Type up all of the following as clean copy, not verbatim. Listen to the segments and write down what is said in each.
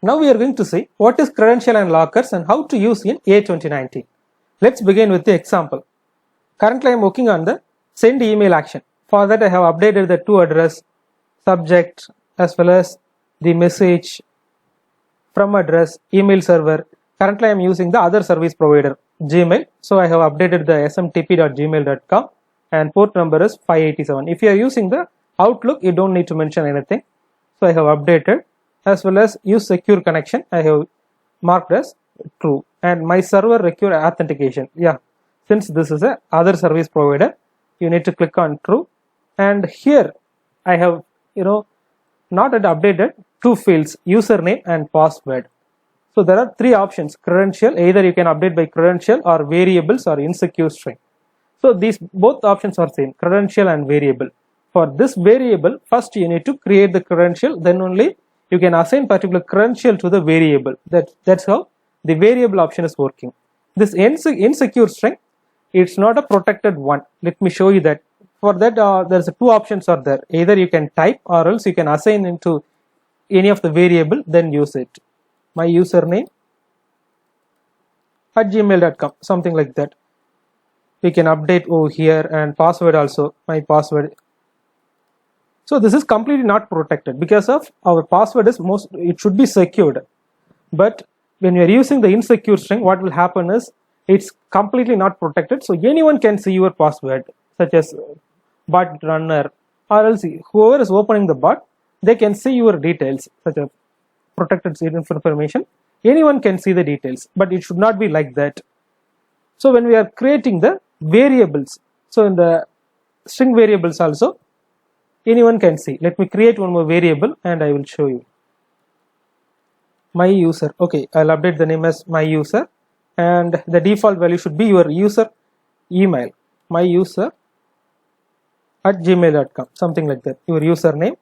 Now we are going to see what is credential and lockers and how to use in A2019. Let's begin with the example. Currently I am working on the send email action. For that I have updated the to address, subject as well as the message, from address, email server. Currently I am using the other service provider, Gmail. So I have updated the smtp.gmail.com and port number is 587. If you are using the Outlook, you don't need to mention anything. So I have updated, as well as use secure connection. I have marked as true, and my server require authentication. Yeah, since this is a other service provider, you need to click on true. And here I have not yet updated two fields, username and password. So there are three options: credential, either you can update by credential, or variables, or insecure string. So these both options are same, credential and variable. For this variable, first you need to create the credential, then only you can assign particular credential to the variable. That's how the variable option is working. This insecure string, it's not a protected one. Let me show you that. For that there's two options are there. Either you can type, or else you can assign into any of the variable, then use it. My username at gmail.com, something like that. We can update over here, and password also, my password. So this is completely not protected because of our password is it should be secured. But when you are using the insecure string, what will happen is it's completely not protected. So anyone can see your password, such as bot runner, or else whoever is opening the bot, they can see your details, such as protected information. Anyone can see the details, but it should not be like that. So when we are creating the variables, so in the string variables also, anyone can see. Let me create one more variable and I will show you. My user. Okay, I'll update the name as my user, and the default value should be your user email, my user at gmail.com, something like that, your username.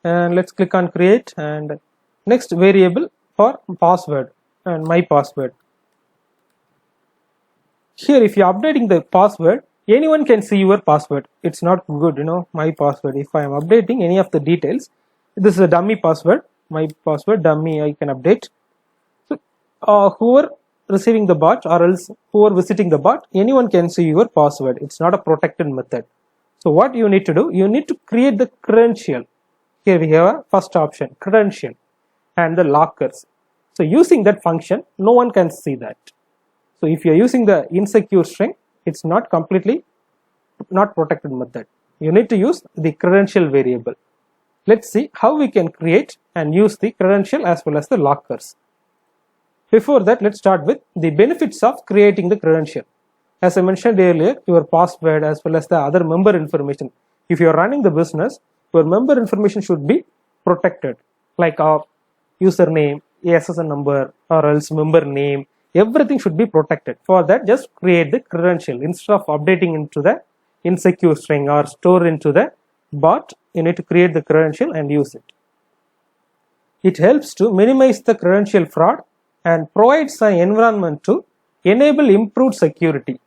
And let's click on create, and next variable for password, and my password. Here if you are updating the password, anyone can see your password. It's not good, my password. If I am updating any of the details, this is a dummy password, my password dummy, I can update. So whoever receiving the bot, or else whoever visiting the bot, anyone can see your password. It's not a protected method. So what you need to do, you need to create the credential. Here we have a first option, credential, and the lockers. So using that function, no one can see that. So if you are using the insecure string, it's not completely not protected method. You need to use the credential variable. Let's see how we can create and use the credential as well as the lockers. Before that, let's start with the benefits of creating the credential. As I mentioned earlier, your password as well as the other member information. If you are running the business, your member information should be protected, like our username, SSN number, or else member name. Everything should be protected. For that, just create the credential. Instead of updating into the insecure string or store into the bot, you need to create the credential and use it. It helps to minimize the credential fraud and provides an environment to enable improved security.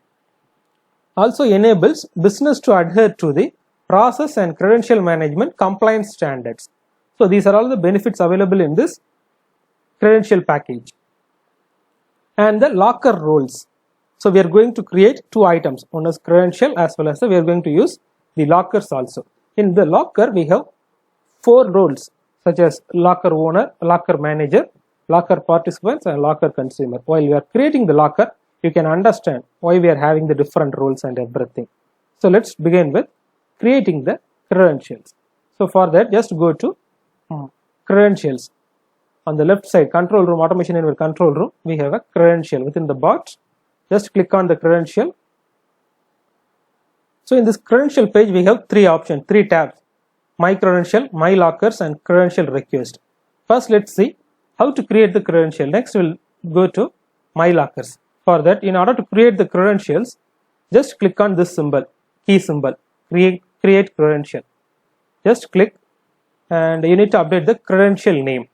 Also enables business to adhere to the process and credential management compliance standards. So these are all the benefits available in this credential package. And the locker roles. So we are going to create two items. One is credential, as well as we are going to use the lockers also. In the locker, we have four roles, such as locker owner, locker manager, locker participants, and locker consumer. While we are creating the locker, you can understand why we are having the different roles and everything. So let's begin with creating the credentials. So for that, just go to credentials. On the left side, control room, automation in your control room, we have a credential within the bot. Just click on the credential. So in this credential page, we have three options, three tabs: my credential, my lockers, and credential request. First, let's see how to create the credential. Next, we'll go to my lockers. For that, in order to create the credentials, just click on this symbol, key symbol, create credential. Just click, and you need to update the credential name.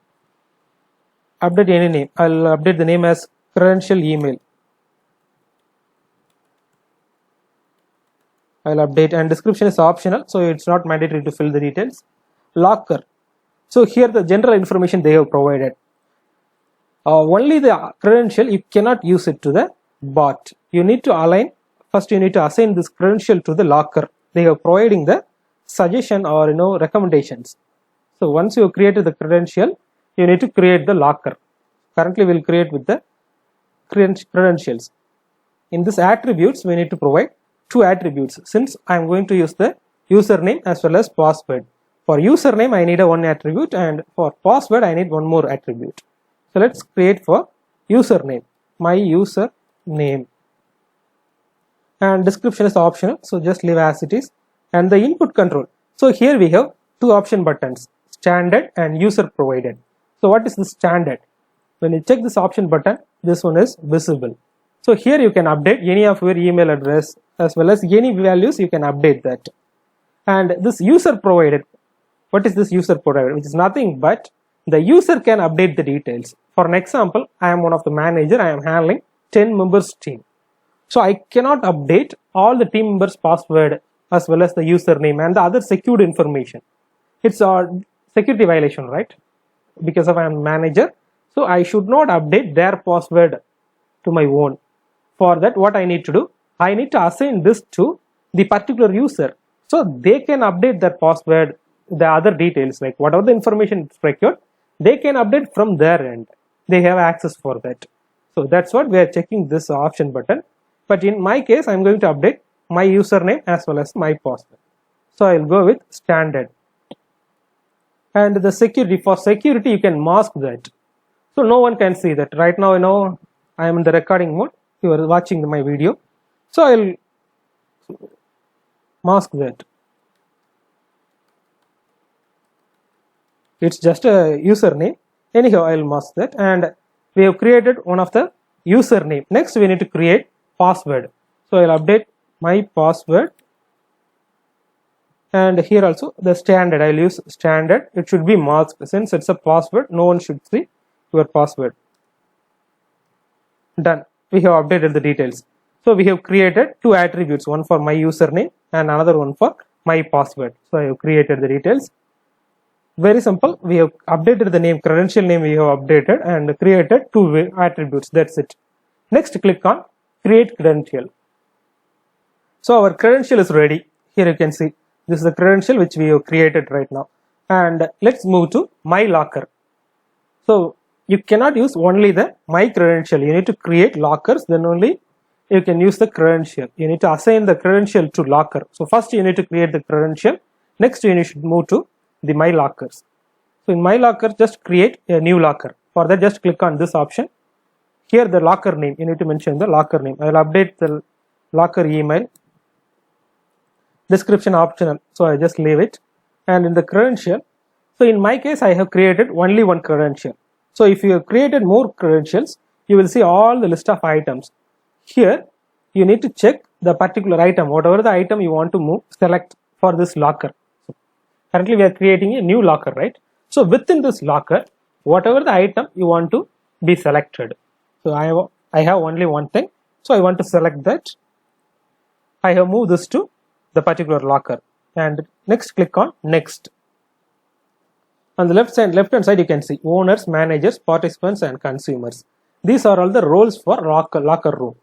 Update any name. I'll update the name as credential email. I'll update, and description is optional, so it's not mandatory to fill the details. Locker. So here the general information they have provided. only the credential, you cannot use it to the bot. You need to align, first you need to assign this credential to the locker. They are providing the suggestion or recommendations. So once you have created the credential, you need to create the locker. Currently we'll create with the credentials. In this attributes, we need to provide two attributes, since I am going to use the username as well as password. For username I need a one attribute, and for password I need one more attribute. So let's create for username, my username, and description is optional, so just leave as it is. And the input control, so here we have two option buttons, standard and user provided. So what is the standard? When you check this option button, this one is visible. So here you can update any of your email address as well as any values, you can update that. And this user provided, what is this user provided? Which is nothing but the user can update the details. For an example, I am one of the manager, I am handling 10 members team. So I cannot update all the team members password as well as the username and the other secured information. It's a security violation, right? Because I am manager, so I should not update their password to my own. For that, what I need to do, I need to assign this to the particular user, so they can update their password, the other details, like whatever the information is procured, they can update from their end. They have access for that. So that's what we are checking this option button. But in my case, I'm going to update my username as well as my password. So I'll go with standard. And the security, for security, you can mask that. So no one can see that. Right now, I am in the recording mode. You are watching my video. So I'll mask that. It's just a username. Anyhow, I'll mask that. And we have created one of the username. Next, we need to create password. So I'll update my password. And here also the standard, I'll use standard. It should be masked, since it's a password, no one should see your password. Done. We have updated the details. So we have created two attributes, one for my username and another one for my password. So I have created the details. Very simple. We have updated the name, credential name we have updated, and created two attributes. That's it. Next, click on create credential. So our credential is ready. Here you can see this is the credential which we have created right now. And let's move to my locker. So you cannot use only the my credential. You need to create lockers, then only you can use the credential. You need to assign the credential to locker. So first you need to create the credential. Next you need to move to the my lockers. So in my locker, just create a new locker. For that, just click on this option. Here the locker name, you need to mention the locker name. I will update the locker email. Description optional, so I just leave it. And in the credential, so in my case I have created only one credential. So if you have created more credentials, you will see all the list of items. Here you need to check the particular item, whatever the item you want to select for this locker. So currently we are creating a new locker, right? So within this locker, whatever the item you want to be selected. So I have only one thing, so I want to select that. I have moved this to the particular locker, and next click on next. On the left hand side, you can see owners, managers, participants, and consumers. These are all the roles for locker room.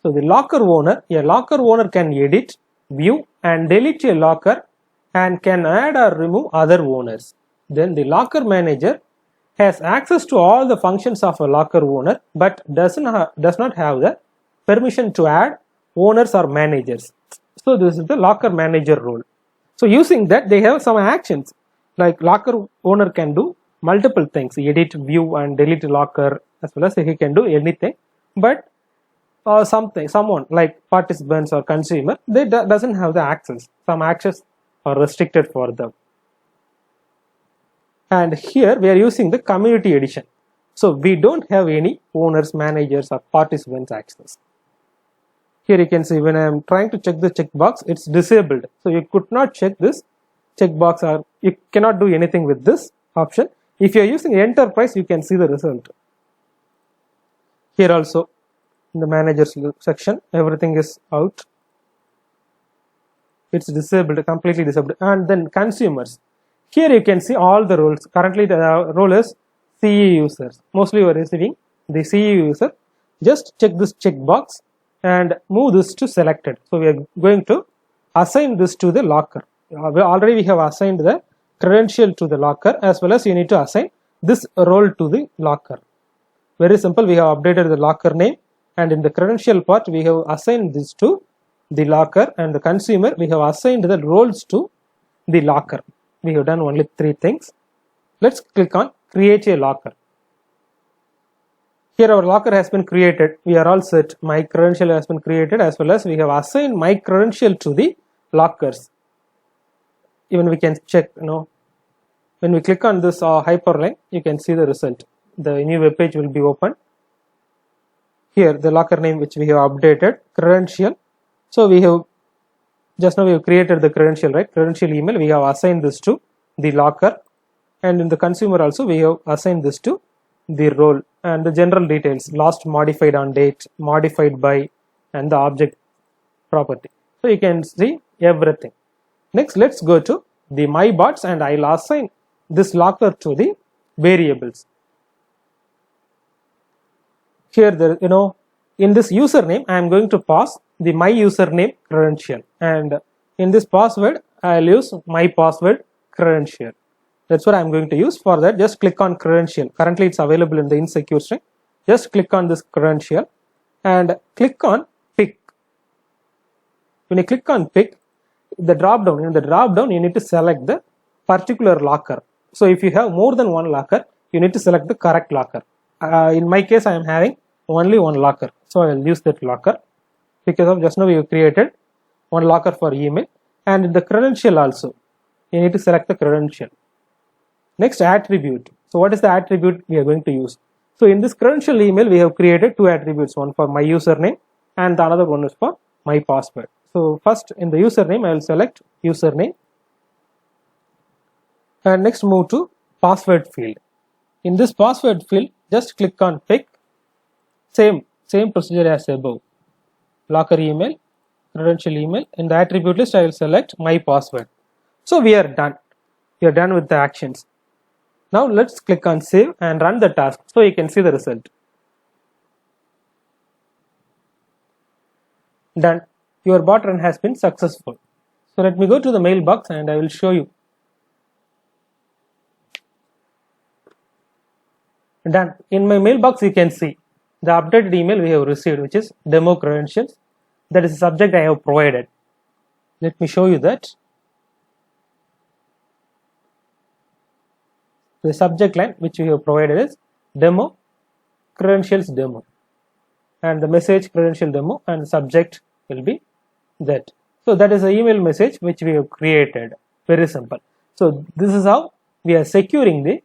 So the locker owner, a locker owner can edit, view, and delete a locker, and can add or remove other owners. Then the locker manager has access to all the functions of a locker owner, but does not have the permission to add owners or managers. So this is the locker manager role. So using that, they have some actions, like locker owner can do multiple things, edit, view, and delete locker, as well as he can do anything. But someone like participants or consumer, they doesn't have the access. Some access are restricted for them. And here we are using the community edition. So we don't have any owners, managers, or participants access. Here you can see when I am trying to check the checkbox, it's disabled. So you could not check this checkbox, or you cannot do anything with this option. If you are using enterprise, you can see the result. Here also in the managers section, everything is out. It's disabled, completely disabled. And then consumers. Here you can see all the roles. Currently the role is CE users. Mostly you are receiving the CE user, just check this checkbox and move this to selected. So we are going to assign this to the locker. Already we have assigned the credential to the locker, as well as you need to assign this role to the locker. Very simple. We have updated the locker name, and in the credential part we have assigned this to the locker, and the consumer we have assigned the roles to the locker. We have done only 3 things. Let's click on create a locker. Here our locker has been created. We are all set. My credential has been created, as well as we have assigned my credential to the lockers. Even we can check, when we click on this hyperlink, you can see the result. The new web page will be open. Here the locker name which we have updated, credential. So we have just now we have created the credential, right? Credential email, we have assigned this to the locker, and in the consumer also we have assigned this to the role, and the general details, last modified on date, modified by, and the object property. So you can see everything. Next, let's go to the my bots, and I'll assign this locker to the variables. Here, in this username, I am going to pass the my username credential, and in this password, I'll use my password credential. That's what I'm going to use. For that, just click on credential. Currently, it's available in the insecure string. Just click on this credential and click on pick. When you click on pick, the drop down, in the drop down, you need to select the particular locker. So if you have more than one locker, you need to select the correct locker. In my case, I am having only one locker, so I will use that locker, because of just now we have created one locker for email, and in the credential also you need to select the credential. Next, attribute. So what is the attribute we are going to use? So in this credential email, we have created 2 attributes, one for my username and the another one is for my password. So first, in the username, I will select username, and next move to password field. In this password field, just click on pick. Same procedure as above. Locker email, credential email. In the attribute list, I will select my password. So we are done. We are done with the actions. Now let's click on save and run the task, so you can see the result. Done. Your bot run has been successful. So let me go to the mailbox and I will show you. Done. In my mailbox, you can see the updated email we have received, which is demo credentials. That is the subject I have provided. Let me show you that. The subject line which we have provided is demo credentials demo, and the message credential demo, and the subject will be that. So that is the email message which we have created. Very simple. So this is how we are securing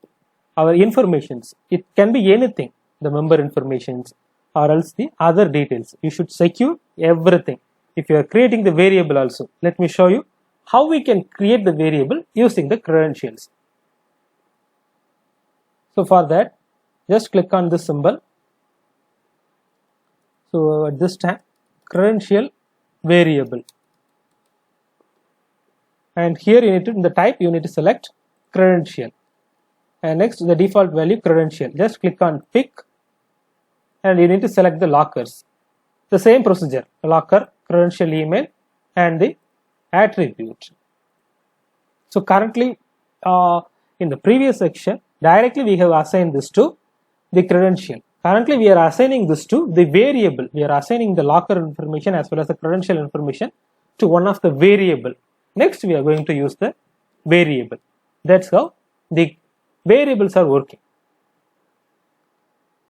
our informations. It can be anything, the member informations or else the other details. You should secure everything. If you are creating the variable also, let me show you how we can create the variable using the credentials. So for that, just click on this symbol. So at this time, credential variable, and here you need to, in the type, you need to select credential, and next the default value credential. Just click on pick, and you need to select the lockers. The same procedure, locker, credential email, and the attribute. So currently, in the previous section, directly we have assigned this to the credential. Currently we are assigning this to the variable. We are assigning the locker information as well as the credential information to one of the variable. Next we are going to use the variable. That's how the variables are working.